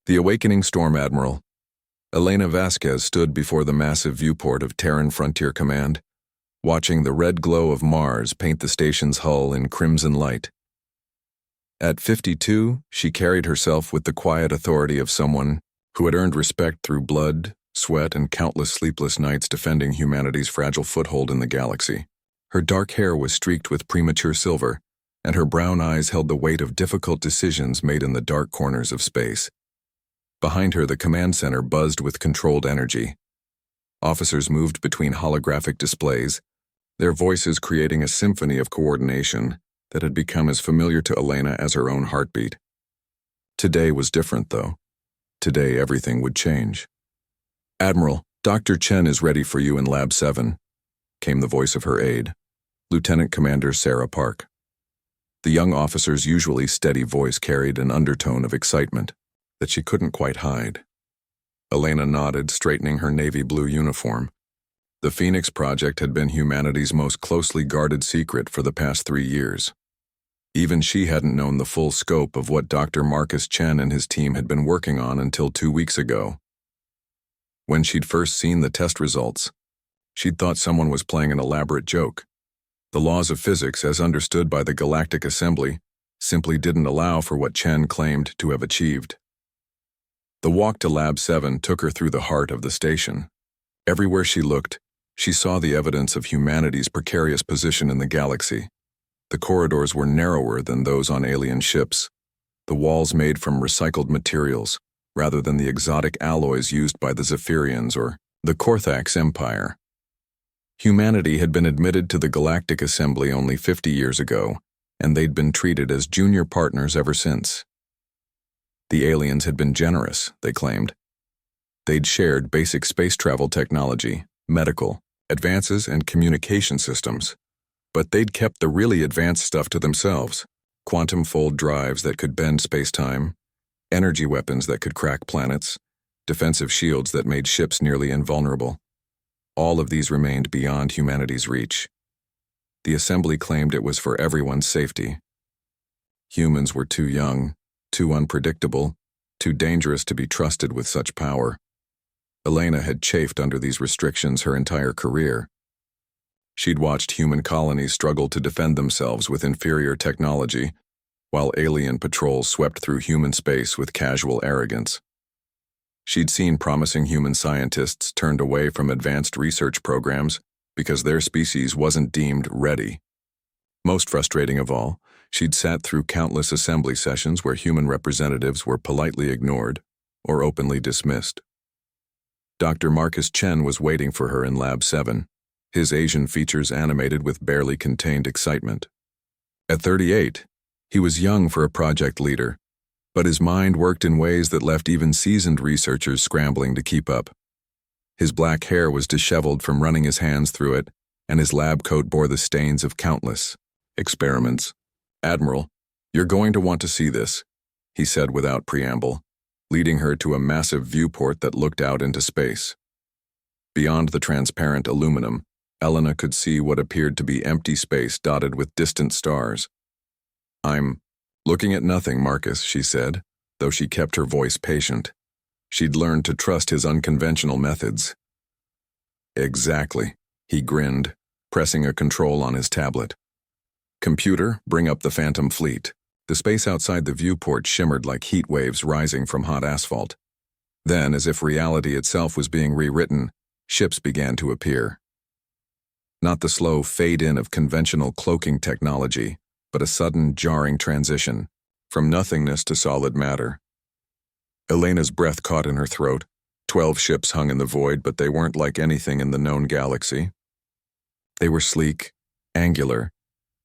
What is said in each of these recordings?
The awakening storm admiral, Elena Vasquez, stood before the massive viewport of Terran Frontier Command, watching the red glow of Mars paint the station's hull in crimson light. At 52, she carried herself with the quiet authority of someone who had earned respect through blood, sweat, and countless sleepless nights defending humanity's fragile foothold in the galaxy. Her dark hair was streaked with premature silver, and her brown eyes held the weight of difficult decisions made in the dark corners of space. Behind her, the command center buzzed with controlled energy. Officers moved between holographic displays, their voices creating a symphony of coordination that had become as familiar to Elena as her own heartbeat. Today was different, though. Today, everything would change. "Admiral, Dr. Chen is ready for you in Lab 7, came the voice of her aide, Lieutenant Commander Sarah Park. The young officer's usually steady voice carried an undertone of excitement that she couldn't quite hide. Elena nodded, straightening her navy blue uniform. The Phoenix Project had been humanity's most closely guarded secret for the past 3 years. Even she hadn't known the full scope of what Dr. Marcus Chen and his team had been working on until 2 weeks ago. When she'd first seen the test results, she'd thought someone was playing an elaborate joke. The laws of physics, as understood by the Galactic Assembly, simply didn't allow for what Chen claimed to have achieved. The walk to Lab 7 took her through the heart of the station. Everywhere she looked, she saw the evidence of humanity's precarious position in the galaxy. The corridors were narrower than those on alien ships, the walls made from recycled materials, rather than the exotic alloys used by the Zephyrians or the Korthax Empire. Humanity had been admitted to the Galactic Assembly only 50 years ago, and they'd been treated as junior partners ever since. The aliens had been generous, they claimed. They'd shared basic space travel technology, medical, advances, and communication systems. But they'd kept the really advanced stuff to themselves: quantum fold drives that could bend space-time, energy weapons that could crack planets, defensive shields that made ships nearly invulnerable. All of these remained beyond humanity's reach. The Assembly claimed it was for everyone's safety. Humans were too young, too unpredictable, too dangerous to be trusted with such power. Elena had chafed under these restrictions her entire career. She'd watched human colonies struggle to defend themselves with inferior technology, while alien patrols swept through human space with casual arrogance. She'd seen promising human scientists turned away from advanced research programs because their species wasn't deemed ready. Most frustrating of all, she'd sat through countless assembly sessions where human representatives were politely ignored or openly dismissed. Dr. Marcus Chen was waiting for her in Lab 7, his Asian features animated with barely contained excitement. At 38, he was young for a project leader, but his mind worked in ways that left even seasoned researchers scrambling to keep up. His black hair was disheveled from running his hands through it, and his lab coat bore the stains of countless experiments. "Admiral, you're going to want to see this," he said without preamble, leading her to a massive viewport that looked out into space. Beyond the transparent aluminum, Elena could see what appeared to be empty space dotted with distant stars. "I'm looking at nothing, Marcus," she said, though she kept her voice patient. She'd learned to trust his unconventional methods. "Exactly," he grinned, pressing a control on his tablet. "Computer, bring up the Phantom Fleet." The space outside the viewport shimmered like heat waves rising from hot asphalt. Then, as if reality itself was being rewritten, ships began to appear. Not the slow fade-in of conventional cloaking technology, but a sudden, jarring transition, from nothingness to solid matter. Elena's breath caught in her throat. 12 ships hung in the void, but they weren't like anything in the known galaxy. They were sleek, angular,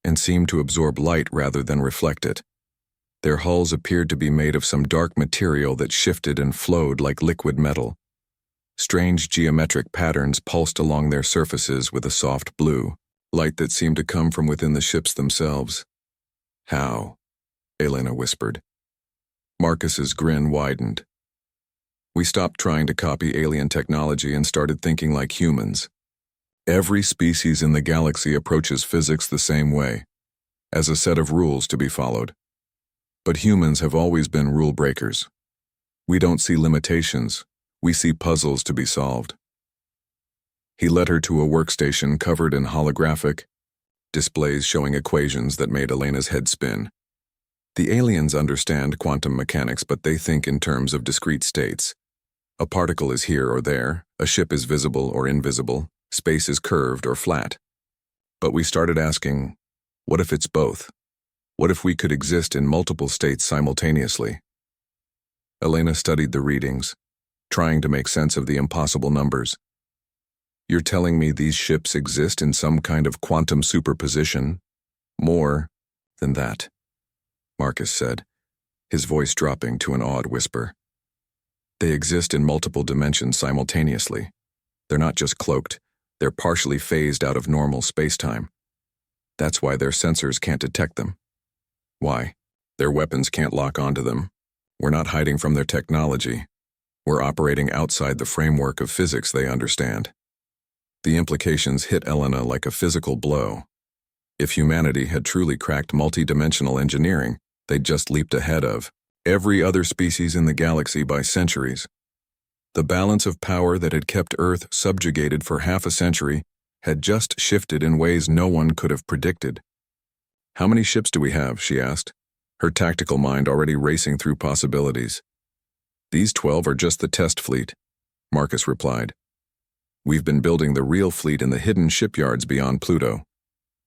and seemed to absorb light rather than reflect it. Their hulls appeared to be made of some dark material that shifted and flowed like liquid metal. Strange geometric patterns pulsed along their surfaces with a soft blue, light that seemed to come from within the ships themselves. "How?" Elena whispered. Marcus's grin widened. "We stopped trying to copy alien technology and started thinking like humans. Every species in the galaxy approaches physics the same way, as a set of rules to be followed. But humans have always been rule breakers. We don't see limitations. We see puzzles to be solved. He led her to a workstation covered in holographic displays showing equations that made Elena's head spin. The aliens understand quantum mechanics, but they think in terms of discrete states. A particle is here or there, a ship is visible or invisible, space is curved or flat. But we started asking, what if it's both? What if we could exist in multiple states simultaneously? Elena studied the readings, trying to make sense of the impossible numbers. You're telling me these ships exist in some kind of quantum superposition? More than that, Marcus said, his voice dropping to an awed whisper. They exist in multiple dimensions simultaneously. They're not just cloaked, they're partially phased out of normal space-time. That's why their sensors can't detect them. Why? Their weapons can't lock onto them. We're not hiding from their technology. We're operating outside the framework of physics they understand. The implications hit Elena like a physical blow. If humanity had truly cracked multi-dimensional engineering, they'd just leaped ahead of every other species in the galaxy by centuries. The balance of power that had kept Earth subjugated for half a century had just shifted in ways no one could have predicted. How many ships do we have? She asked, her tactical mind already racing through possibilities. These 12 are just the test fleet, Marcus replied. We've been building the real fleet in the hidden shipyards beyond Pluto.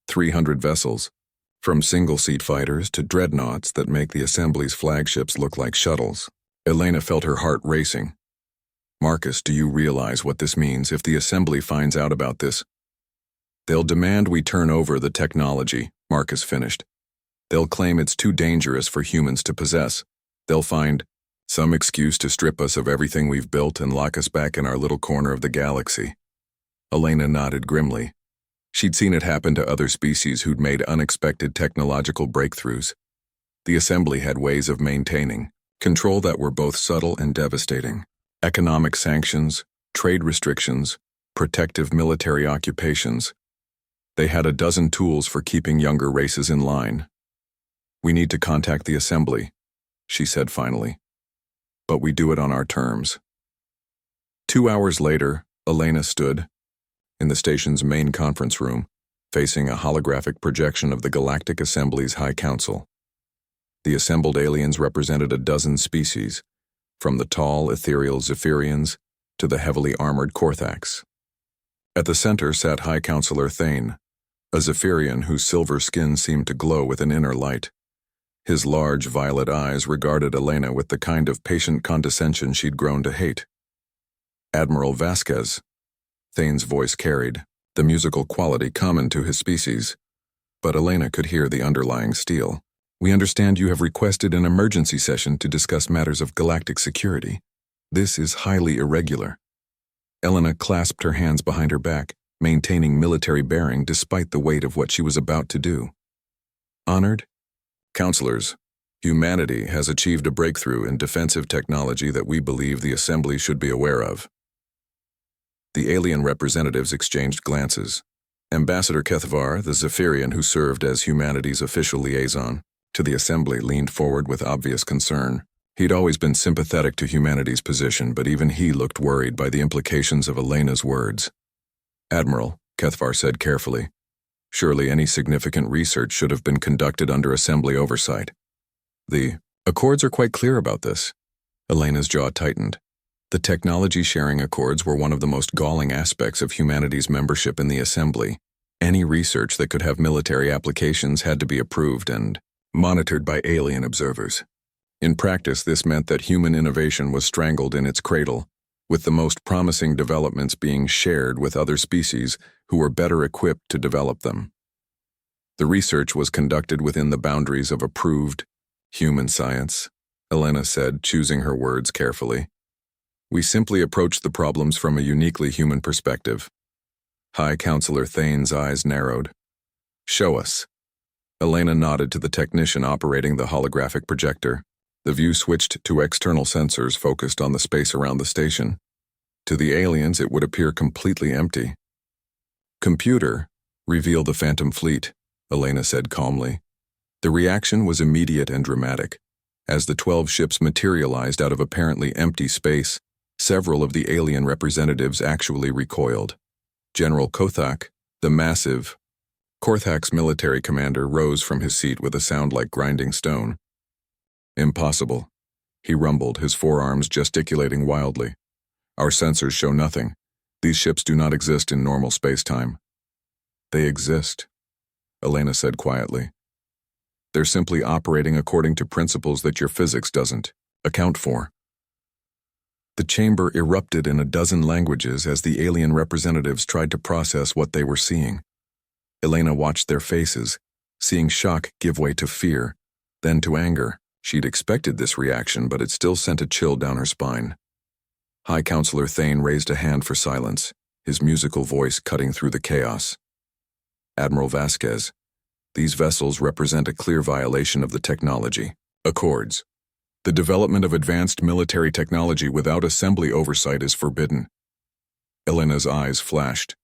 300 vessels, from single-seat fighters to dreadnoughts that make the Assembly's flagships look like shuttles. Elena felt her heart racing. Marcus, do you realize what this means if the Assembly finds out about this? They'll demand we turn over the technology, Marcus finished. They'll claim it's too dangerous for humans to possess. They'll find some excuse to strip us of everything we've built and lock us back in our little corner of the galaxy. Elena nodded grimly. She'd seen it happen to other species who'd made unexpected technological breakthroughs. The Assembly had ways of maintaining control that were both subtle and devastating. Economic sanctions, trade restrictions, protective military occupations. They had a dozen tools for keeping younger races in line. We need to contact the Assembly, she said finally. But we do it on our terms. 2 hours later, Elena stood in the station's main conference room, facing a holographic projection of the Galactic Assembly's High Council. The assembled aliens represented a dozen species, from the tall, ethereal Zephyrians to the heavily armored Korthax. At the center sat High Counselor Thane, a Zephyrian whose silver skin seemed to glow with an inner light. His large violet eyes regarded Elena with the kind of patient condescension she'd grown to hate. Admiral Vasquez, Thane's voice carried, the musical quality common to his species. But Elena could hear the underlying steel. We understand you have requested an emergency session to discuss matters of galactic security. This is highly irregular. Elena clasped her hands behind her back, maintaining military bearing despite the weight of what she was about to do. Honored Counselors, humanity has achieved a breakthrough in defensive technology that we believe the Assembly should be aware of. The alien representatives exchanged glances. Ambassador Kethvar, the Zephyrian who served as humanity's official liaison to the Assembly, leaned forward with obvious concern. He'd always been sympathetic to humanity's position, but even he looked worried by the implications of Elena's words. Admiral, Kethvar said carefully, surely any significant research should have been conducted under Assembly oversight. The Accords are quite clear about this. Elena's jaw tightened. The technology-sharing accords were one of the most galling aspects of humanity's membership in the Assembly. Any research that could have military applications had to be approved and monitored by alien observers. In practice, this meant that human innovation was strangled in its cradle, with the most promising developments being shared with other species who were better equipped to develop them. The research was conducted within the boundaries of approved human science, Elena said, choosing her words carefully. We simply approached the problems from a uniquely human perspective. High Counselor Thane's eyes narrowed. Show us. Elena nodded to the technician operating the holographic projector. The view switched to external sensors focused on the space around the station. To the aliens, it would appear completely empty. Computer, reveal the Phantom Fleet, Elena said calmly. The reaction was immediate and dramatic. As the 12 ships materialized out of apparently empty space, several of the alien representatives actually recoiled. General Kothak, the massive Korthak's military commander, rose from his seat with a sound like grinding stone. "Impossible," he rumbled, his forearms gesticulating wildly. "Our sensors show nothing. These ships do not exist in normal space-time." "They exist," Elena said quietly. "They're simply operating according to principles that your physics doesn't account for." The chamber erupted in a dozen languages as the alien representatives tried to process what they were seeing. Elena watched their faces, seeing shock give way to fear, then to anger. She'd expected this reaction, but it still sent a chill down her spine. High Counselor Thane raised a hand for silence, his musical voice cutting through the chaos. "Admiral Vasquez, these vessels represent a clear violation of the technology accords. The development of advanced military technology without assembly oversight is forbidden." Elena's eyes flashed.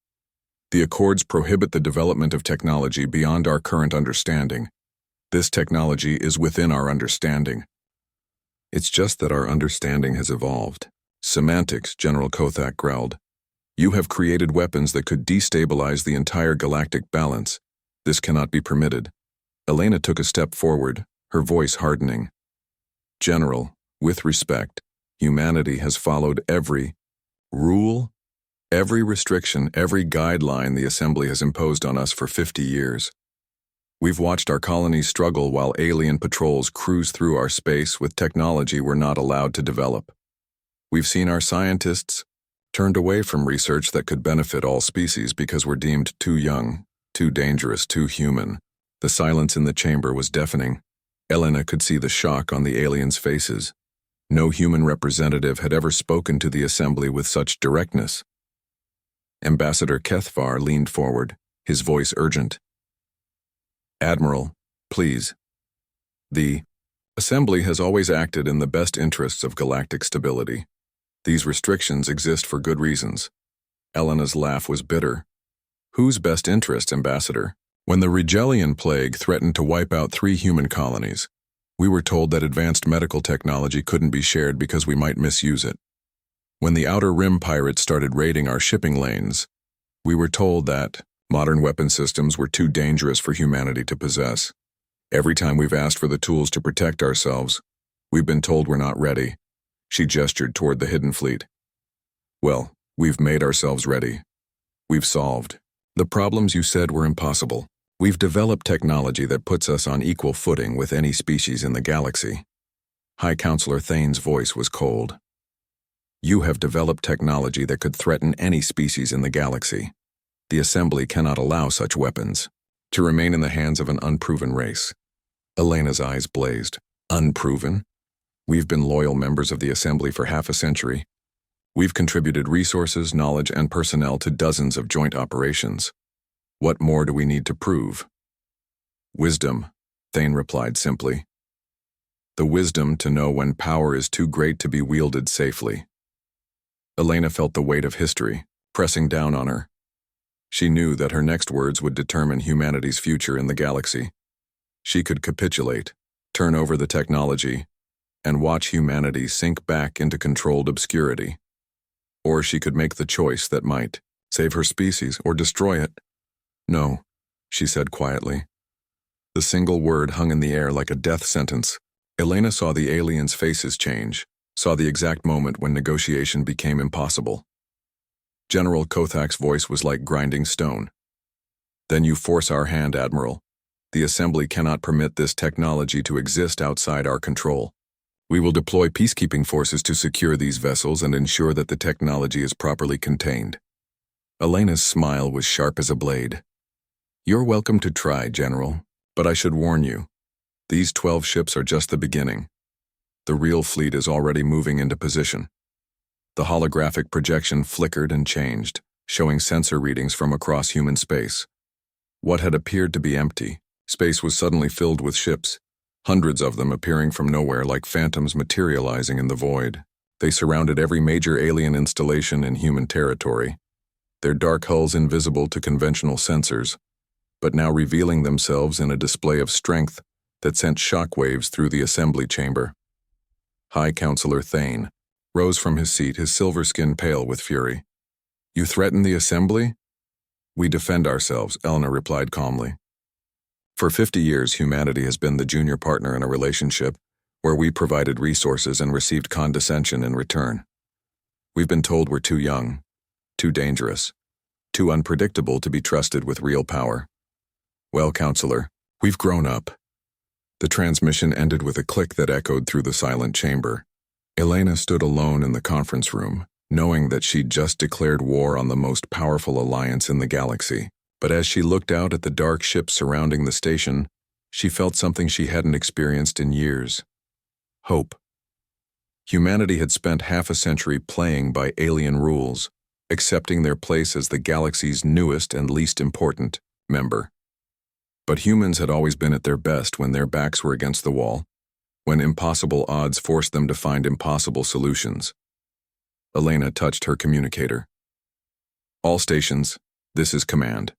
"The accords prohibit the development of technology beyond our current understanding. This technology is within our understanding." "It's just that our understanding has evolved." "Semantics," General Kothak growled. "You have created weapons that could destabilize the entire galactic balance. This cannot be permitted." Elena took a step forward, her voice hardening. "General, with respect, humanity has followed every rule, every restriction, every guideline the Assembly has imposed on us for 50 years. We've watched our colonies struggle while alien patrols cruise through our space with technology we're not allowed to develop. We've seen our scientists turned away from research that could benefit all species because we're deemed too young, too dangerous, too human." The silence in the chamber was deafening. Elena could see the shock on the aliens' faces. No human representative had ever spoken to the Assembly with such directness. Ambassador Kethvar leaned forward, his voice urgent. "Admiral, please. The Assembly has always acted in the best interests of galactic stability. These restrictions exist for good reasons." Elena's laugh was bitter. "Whose best interests, Ambassador? When the Rigelian plague threatened to wipe out 3 human colonies, we were told that advanced medical technology couldn't be shared because we might misuse it. When the Outer Rim pirates started raiding our shipping lanes, we were told that modern weapon systems were too dangerous for humanity to possess. Every time we've asked for the tools to protect ourselves, we've been told we're not ready." She gestured toward the Hidden Fleet. "Well, we've made ourselves ready. We've solved the problems you said were impossible. We've developed technology that puts us on equal footing with any species in the galaxy." High Counselor Thane's voice was cold. "You have developed technology that could threaten any species in the galaxy. The Assembly cannot allow such weapons to remain in the hands of an unproven race." Elena's eyes blazed. "Unproven? We've been loyal members of the Assembly for half a century. We've contributed resources, knowledge, and personnel to dozens of joint operations. What more do we need to prove?" "Wisdom," Thane replied simply. "The wisdom to know when power is too great to be wielded safely." Elena felt the weight of history pressing down on her. She knew that her next words would determine humanity's future in the galaxy. She could capitulate, turn over the technology, and watch humanity sink back into controlled obscurity. Or she could make the choice that might save her species or destroy it. "No," she said quietly. The single word hung in the air like a death sentence. Elena saw the aliens' faces change, saw the exact moment when negotiation became impossible. General Kothak's voice was like grinding stone. "Then you force our hand, Admiral. The Assembly cannot permit this technology to exist outside our control. We will deploy peacekeeping forces to secure these vessels and ensure that the technology is properly contained." Elena's smile was sharp as a blade. "You're welcome to try, General, but I should warn you. These 12 ships are just the beginning. The real fleet is already moving into position." The holographic projection flickered and changed, showing sensor readings from across human space. What had appeared to be empty, space was suddenly filled with ships, hundreds of them appearing from nowhere like phantoms materializing in the void. They surrounded every major alien installation in human territory, their dark hulls invisible to conventional sensors, but now revealing themselves in a display of strength that sent shockwaves through the assembly chamber. High Counselor Thane rose from his seat, his silver skin pale with fury. "You threaten the assembly?" "We defend ourselves," Elena replied calmly. "For 50 years, humanity has been the junior partner in a relationship where we provided resources and received condescension in return. We've been told we're too young, too dangerous, too unpredictable to be trusted with real power. Well, Counselor, we've grown up." The transmission ended with a click that echoed through the silent chamber. Elena stood alone in the conference room, knowing that she'd just declared war on the most powerful alliance in the galaxy. But as she looked out at the dark ships surrounding the station, she felt something she hadn't experienced in years. Hope. Humanity had spent half a century playing by alien rules, accepting their place as the galaxy's newest and least important member. But humans had always been at their best when their backs were against the wall, when impossible odds forced them to find impossible solutions. Elena touched her communicator. "All stations, this is command.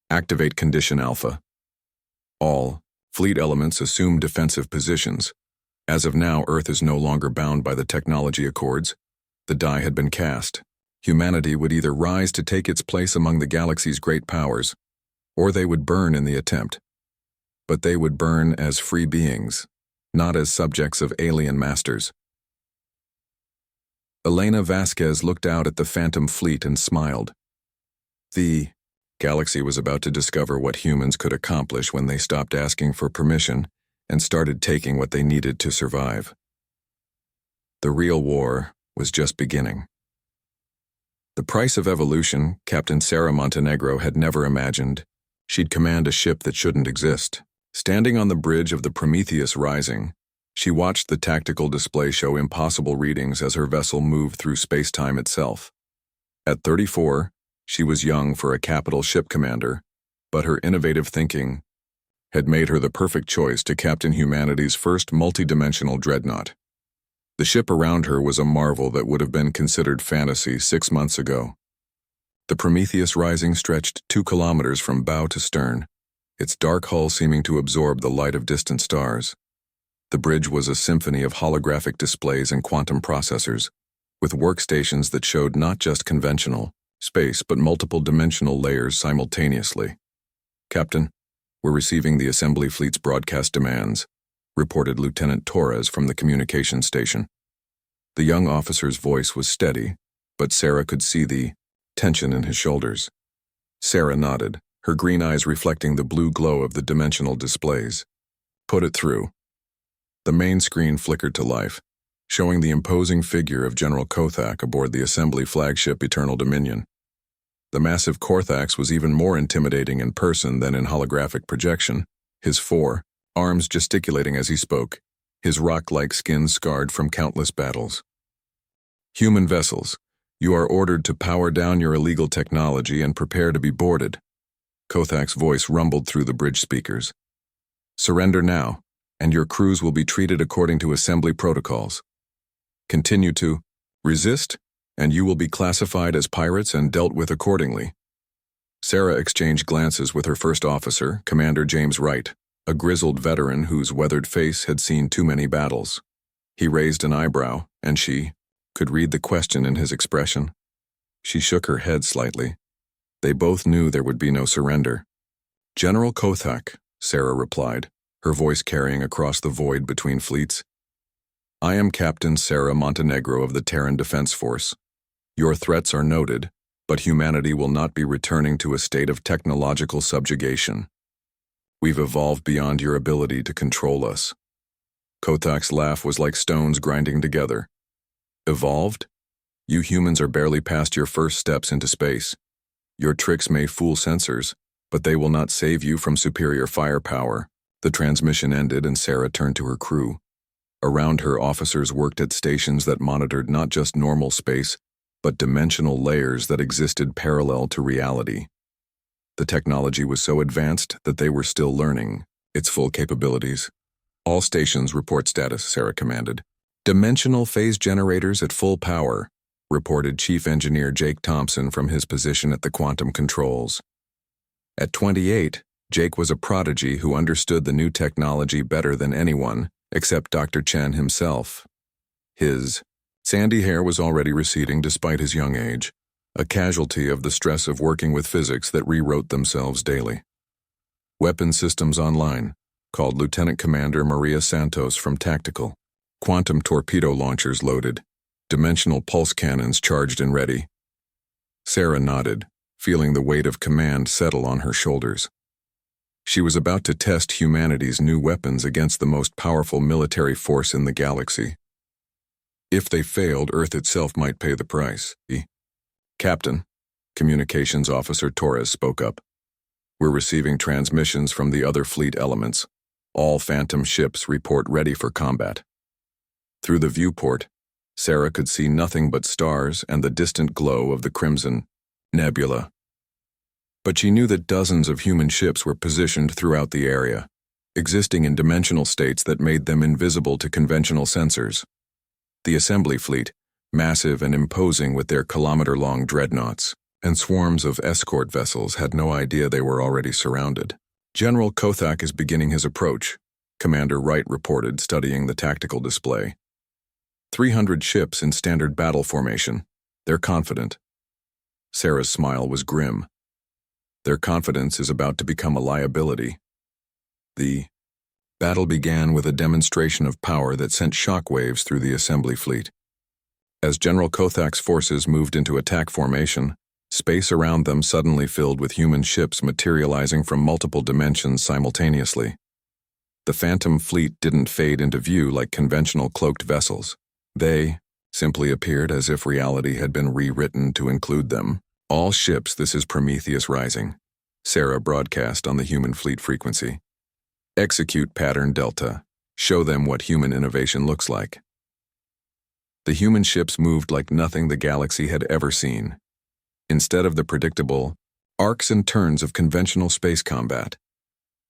Activate Condition Alpha. All fleet elements assume defensive positions. As of now, Earth is no longer bound by the technology accords. The die had been cast. Humanity would either rise to take its place among the galaxy's great powers, or they would burn in the attempt. But they would burn as free beings, not as subjects of alien masters." Elena Vasquez looked out at the phantom fleet and smiled. The galaxy was about to discover what humans could accomplish when they stopped asking for permission and started taking what they needed to survive. The real war was just beginning. The price of evolution, Captain Sarah Montenegro had never imagined. She'd command a ship that shouldn't exist. Standing on the bridge of the Prometheus Rising, she watched the tactical display show impossible readings as her vessel moved through space-time itself. At 34, she was young for a capital ship commander, but her innovative thinking had made her the perfect choice to captain humanity's first multidimensional dreadnought. The ship around her was a marvel that would have been considered fantasy 6 months ago. The Prometheus Rising stretched 2 kilometers from bow to stern, its dark hull seeming to absorb the light of distant stars. The bridge was a symphony of holographic displays and quantum processors, with workstations that showed not just conventional space but multiple dimensional layers simultaneously. "Captain, we're receiving the assembly fleet's broadcast demands," reported Lieutenant Torres from the communications station. The young officer's voice was steady, but Sarah could see the tension in his shoulders. Sarah nodded, her green eyes reflecting the blue glow of the dimensional displays. "Put it through." The main screen flickered to life, showing the imposing figure of General Kothak aboard the assembly flagship Eternal Dominion. The massive Korthax was even more intimidating in person than in holographic projection, his 4 arms gesticulating as he spoke, his rock-like skin scarred from countless battles. "Human vessels, you are ordered to power down your illegal technology and prepare to be boarded." Kothak's voice rumbled through the bridge speakers. "Surrender now, and your crews will be treated according to assembly protocols. Continue to resist, and you will be classified as pirates and dealt with accordingly." Sarah exchanged glances with her first officer, Commander James Wright, a grizzled veteran whose weathered face had seen too many battles. He raised an eyebrow, and she could read the question in his expression. She shook her head slightly. They both knew there would be no surrender. "General Kothak," Sarah replied, her voice carrying across the void between fleets. "I am Captain Sarah Montenegro of the Terran Defense Force. Your threats are noted, but humanity will not be returning to a state of technological subjugation. We've evolved beyond your ability to control us." Kothak's laugh was like stones grinding together. "Evolved? You humans are barely past your first steps into space. Your tricks may fool sensors, but they will not save you from superior firepower." The transmission ended and Sarah turned to her crew. Around her, officers worked at stations that monitored not just normal space, but dimensional layers that existed parallel to reality. The technology was so advanced that they were still learning its full capabilities. "All stations report status," Sarah commanded. "Dimensional phase generators at full power," reported Chief Engineer Jake Thompson from his position at the quantum controls. At 28, Jake was a prodigy who understood the new technology better than anyone, except Dr. Chen himself. His sandy hair was already receding despite his young age, a casualty of the stress of working with physics that rewrote themselves daily. Weapon systems online, called Lieutenant Commander Maria Santos from Tactical. Quantum torpedo launchers loaded, dimensional pulse cannons charged and ready. Sarah nodded, feeling the weight of command settle on her shoulders. She was about to test humanity's new weapons against the most powerful military force in the galaxy. If they failed, Earth itself might pay the price. Captain, Communications Officer Torres spoke up. We're receiving transmissions from the other fleet elements. All Phantom ships report ready for combat. Through the viewport, Sarah could see nothing but stars and the distant glow of the Crimson Nebula. But she knew that dozens of human ships were positioned throughout the area, existing in dimensional states that made them invisible to conventional sensors. The assembly fleet, massive and imposing with their kilometer-long dreadnoughts, and swarms of escort vessels had no idea they were already surrounded. General Kothak is beginning his approach, Commander Wright reported, studying the tactical display. 300 ships in standard battle formation. They're confident. Sarah's smile was grim. Their confidence is about to become a liability. The battle began with a demonstration of power that sent shockwaves through the assembly fleet. As General Kothak's forces moved into attack formation, space around them suddenly filled with human ships materializing from multiple dimensions simultaneously. The Phantom fleet didn't fade into view like conventional cloaked vessels. They simply appeared as if reality had been rewritten to include them. All ships, this is Prometheus Rising. Sarah broadcast on the human fleet frequency. Execute pattern Delta. Show them what human innovation looks like. The human ships moved like nothing the galaxy had ever seen. Instead of the predictable arcs and turns of conventional space combat,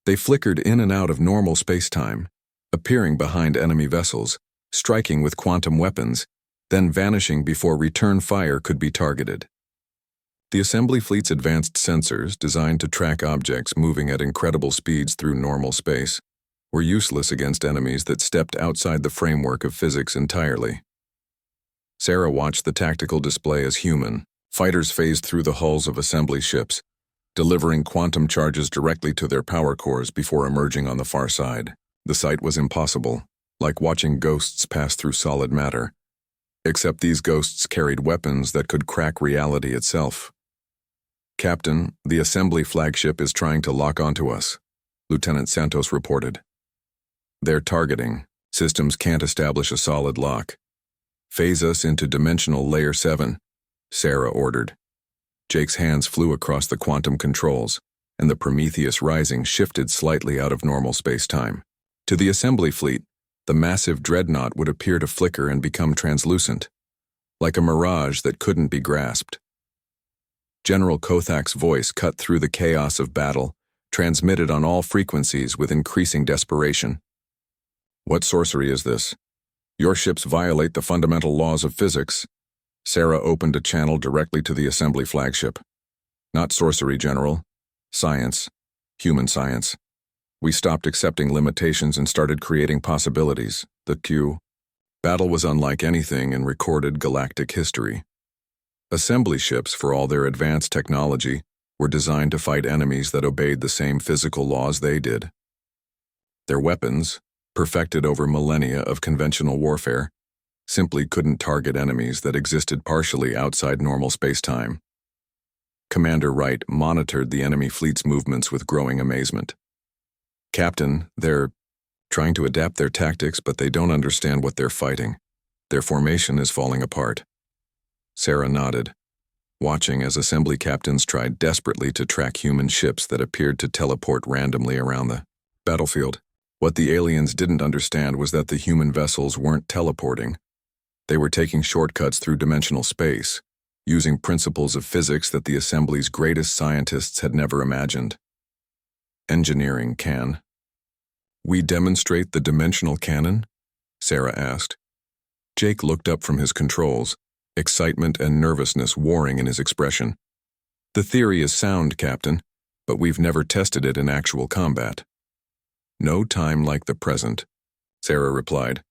they flickered in and out of normal space-time, appearing behind enemy vessels, striking with quantum weapons, then vanishing before return fire could be targeted. The assembly fleet's advanced sensors, designed to track objects moving at incredible speeds through normal space, were useless against enemies that stepped outside the framework of physics entirely. Sarah watched the tactical display as human. Fighters phased through the hulls of assembly ships, delivering quantum charges directly to their power cores before emerging on the far side. The sight was impossible, like watching ghosts pass through solid matter. Except these ghosts carried weapons that could crack reality itself. Captain, the assembly flagship is trying to lock onto us, Lieutenant Santos reported. They're targeting. Systems can't establish a solid lock. Phase us into dimensional layer 7, Sarah ordered. Jake's hands flew across the quantum controls, and the Prometheus Rising shifted slightly out of normal space-time. To the assembly fleet, the massive dreadnought would appear to flicker and become translucent, like a mirage that couldn't be grasped. General Kothak's voice cut through the chaos of battle, transmitted on all frequencies with increasing desperation. What sorcery is this? Your ships violate the fundamental laws of physics. Sarah opened a channel directly to the assembly flagship. Not sorcery, General. Science. Human science. We stopped accepting limitations and started creating possibilities. The battle was unlike anything in recorded galactic history. Assembly ships, for all their advanced technology, were designed to fight enemies that obeyed the same physical laws they did. Their weapons, perfected over millennia of conventional warfare, simply couldn't target enemies that existed partially outside normal space-time. Commander Wright monitored the enemy fleet's movements with growing amazement. Captain, they're trying to adapt their tactics, but they don't understand what they're fighting. Their formation is falling apart. Sarah nodded, watching as assembly captains tried desperately to track human ships that appeared to teleport randomly around the battlefield. What the aliens didn't understand was that the human vessels weren't teleporting. They were taking shortcuts through dimensional space, using principles of physics that the assembly's greatest scientists had never imagined. Engineering can. We demonstrate the dimensional cannon? Sarah asked. Jake looked up from his controls, excitement and nervousness warring in his expression. The theory is sound, Captain. but we've never tested it in actual combat. No time like the present, Sarah replied.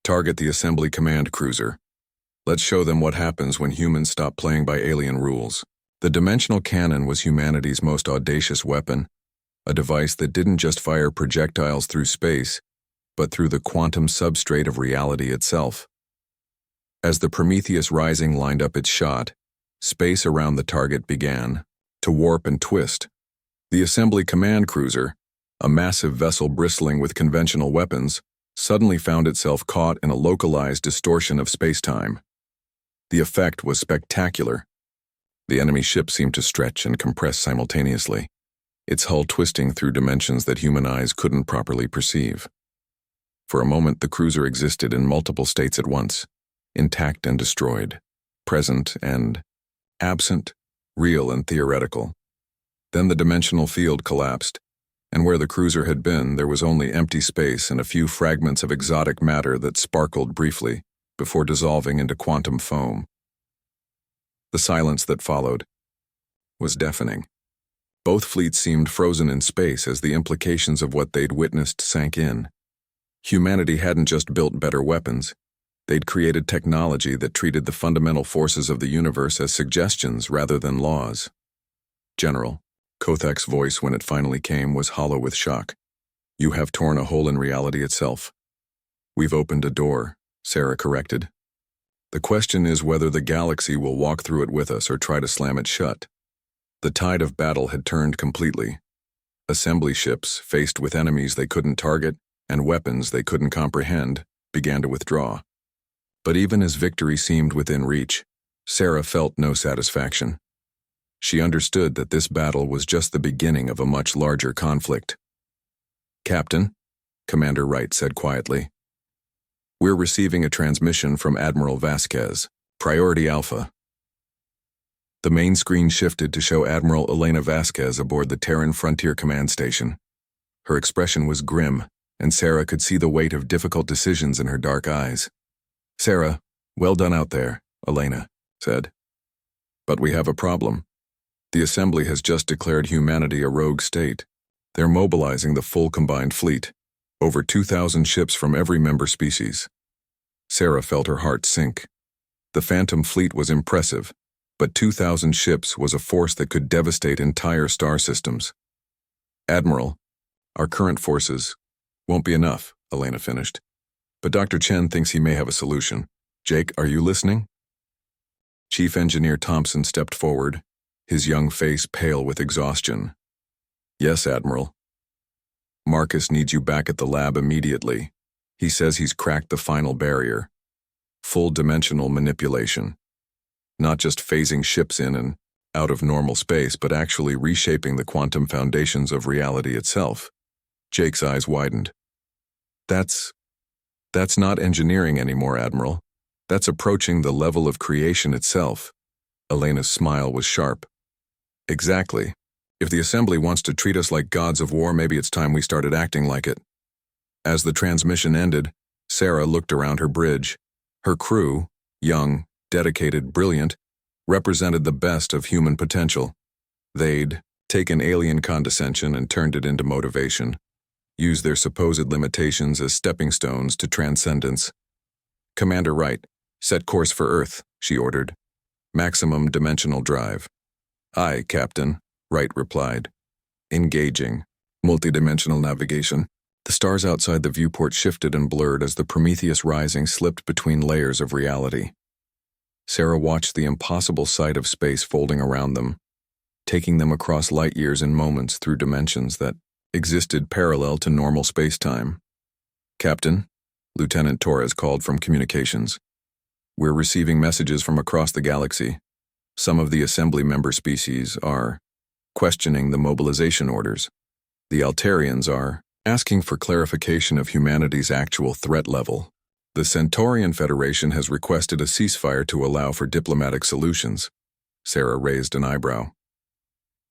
Target the assembly command cruiser. Let's show them what happens when humans stop playing by alien rules. The dimensional cannon was humanity's most audacious weapon, a device that didn't just fire projectiles through space, but through the quantum substrate of reality itself. As the Prometheus Rising lined up its shot, space around the target began to warp and twist. The assembly command cruiser, a massive vessel bristling with conventional weapons, suddenly found itself caught in a localized distortion of space-time. The effect was spectacular. The enemy ship seemed to stretch and compress simultaneously, its hull twisting through dimensions that human eyes couldn't properly perceive. For a moment, the cruiser existed in multiple states at once, intact and destroyed, present and absent, real and theoretical. Then the dimensional field collapsed, and where the cruiser had been, there was only empty space and a few fragments of exotic matter that sparkled briefly before dissolving into quantum foam. The silence that followed was deafening. Both fleets seemed frozen in space as the implications of what they'd witnessed sank in. Humanity hadn't just built better weapons. They'd created technology that treated the fundamental forces of the universe as suggestions rather than laws. General, Kothak's voice when it finally came was hollow with shock. You have torn a hole in reality itself. We've opened a door, Sarah corrected. The question is whether the galaxy will walk through it with us or try to slam it shut. The tide of battle had turned completely. Assembly ships, faced with enemies they couldn't target and weapons they couldn't comprehend, began to withdraw. But even as victory seemed within reach, Sarah felt no satisfaction. She understood that this battle was just the beginning of a much larger conflict. Captain, Commander Wright said quietly, we're receiving a transmission from Admiral Vasquez, Priority Alpha. The main screen shifted to show Admiral Elena Vasquez aboard the Terran Frontier Command Station. Her expression was grim, and Sarah could see the weight of difficult decisions in her dark eyes. Sarah, well done out there, Elena said. But we have a problem. The Assembly has just declared humanity a rogue state. They're mobilizing the full combined fleet, over 2,000 ships from every member species. Sarah felt her heart sink. The Phantom Fleet was impressive, but 2,000 ships was a force that could devastate entire star systems. Admiral, our current forces won't be enough, Elena finished. But Dr. Chen thinks he may have a solution. Jake, are you listening? Chief Engineer Thompson stepped forward, his young face pale with exhaustion. Yes, Admiral. Marcus needs you back at the lab immediately. He says he's cracked the final barrier. Full-dimensional manipulation. Not just phasing ships in and out of normal space, but actually reshaping the quantum foundations of reality itself. Jake's eyes widened. That's not engineering anymore, Admiral. That's approaching the level of creation itself. Elena's smile was sharp. Exactly. If the Assembly wants to treat us like gods of war, maybe it's time we started acting like it. As the transmission ended, Sarah looked around her bridge. Her crew, young, dedicated, brilliant, represented the best of human potential. They'd taken alien condescension and turned it into motivation, used their supposed limitations as stepping stones to transcendence. Commander Wright, set course for Earth, she ordered. Maximum dimensional drive. Aye, Captain, Wright replied. Engaging. Multidimensional navigation. The stars outside the viewport shifted and blurred as the Prometheus Rising slipped between layers of reality. Sarah watched the impossible sight of space folding around them, taking them across light years in moments through dimensions that existed parallel to normal space-time. Captain, Lieutenant Torres called from communications. We're receiving messages from across the galaxy. Some of the Assembly member species are questioning the mobilization orders. The Altarians are asking for clarification of humanity's actual threat level. The Centaurian Federation has requested a ceasefire to allow for diplomatic solutions. Sarah raised an eyebrow.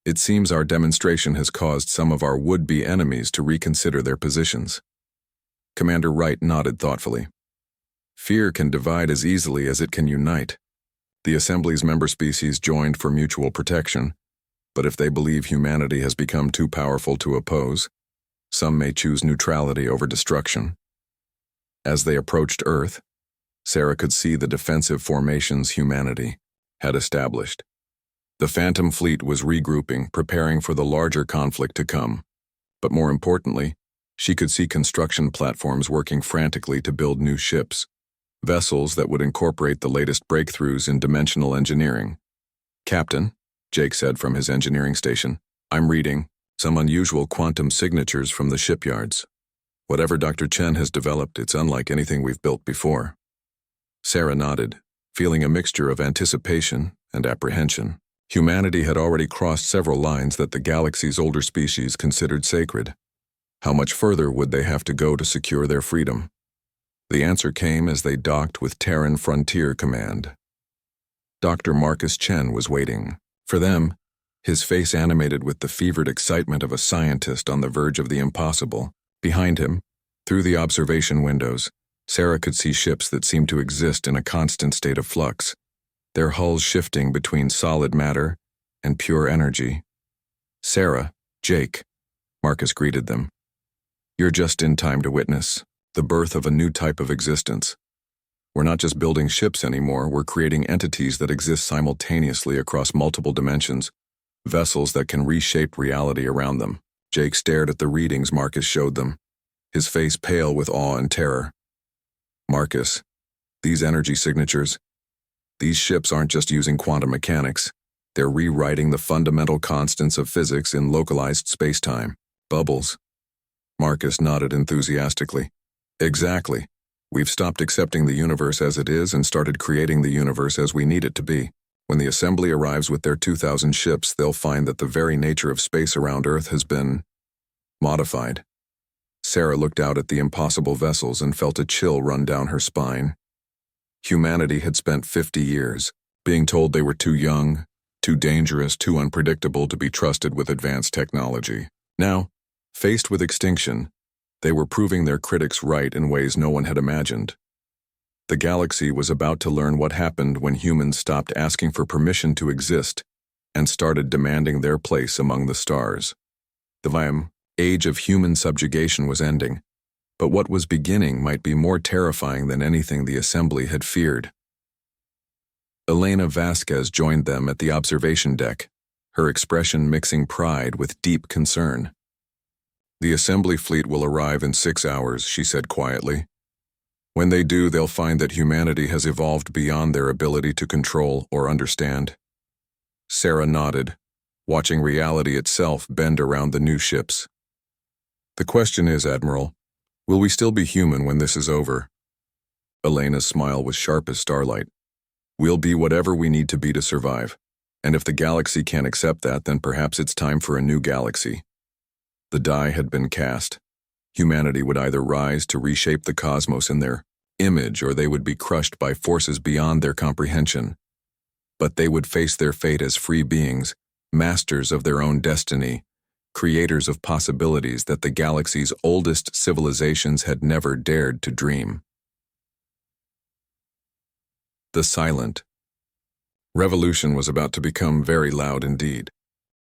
It seems our demonstration has caused some of our would-be enemies to reconsider their positions. Commander Wright nodded thoughtfully. Fear can divide as easily as it can unite. The Assembly's member species joined for mutual protection, But if they believe humanity has become too powerful to oppose, some may choose neutrality over destruction. As they approached Earth, Sarah could see the defensive formations humanity had established. The Phantom Fleet was regrouping, preparing for the larger conflict to come. But more importantly, she could see construction platforms working frantically to build new ships, vessels that would incorporate the latest breakthroughs in dimensional engineering. "Captain," Jake said from his engineering station, "I'm reading some unusual quantum signatures from the shipyards. Whatever Dr. Chen has developed, it's unlike anything we've built before." Sarah nodded, feeling a mixture of anticipation and apprehension. Humanity had already crossed several lines that the galaxy's older species considered sacred. How much further would they have to go to secure their freedom? The answer came as they docked with Terran Frontier Command. Dr. Marcus Chen was waiting. For them, his face animated with the fevered excitement of a scientist on the verge of the impossible. Behind him, through the observation windows, Sarah could see ships that seemed to exist in a constant state of flux, their hulls shifting between solid matter and pure energy. "Sarah, Jake," Marcus greeted them. "You're just in time to witness the birth of a new type of existence. We're not just building ships anymore, we're creating entities that exist simultaneously across multiple dimensions, vessels that can reshape reality around them." Jake stared at the readings Marcus showed them, his face pale with awe and terror. "Marcus, these energy signatures, these ships aren't just using quantum mechanics, they're rewriting the fundamental constants of physics in localized space-time. Bubbles." Marcus nodded enthusiastically. "Exactly. We've stopped accepting the universe as it is and started creating the universe as we need it to be. When the assembly arrives with their 2,000 ships, they'll find that the very nature of space around Earth has been modified." Sarah looked out at the impossible vessels and felt a chill run down her spine. Humanity had spent 50 years being told they were too young, too dangerous, too unpredictable to be trusted with advanced technology. Now, faced with extinction, they were proving their critics right in ways no one had imagined. The galaxy was about to learn what happened when humans stopped asking for permission to exist and started demanding their place among the stars. The age of human subjugation was ending, but what was beginning might be more terrifying than anything the assembly had feared. Elena Vasquez joined them at the observation deck, her expression mixing pride with deep concern. "The assembly fleet will arrive in 6 hours," she said quietly. "When they do, they'll find that humanity has evolved beyond their ability to control or understand." Sarah nodded, watching reality itself bend around the new ships. "The question is, Admiral, will we still be human when this is over?" Elena's smile was sharp as starlight. "We'll be whatever we need to be to survive, and if the galaxy can't accept that, then perhaps it's time for a new galaxy." The die had been cast. Humanity would either rise to reshape the cosmos in their image, or they would be crushed by forces beyond their comprehension. But they would face their fate as free beings, masters of their own destiny, creators of possibilities that the galaxy's oldest civilizations had never dared to dream. The silent revolution was about to become very loud indeed.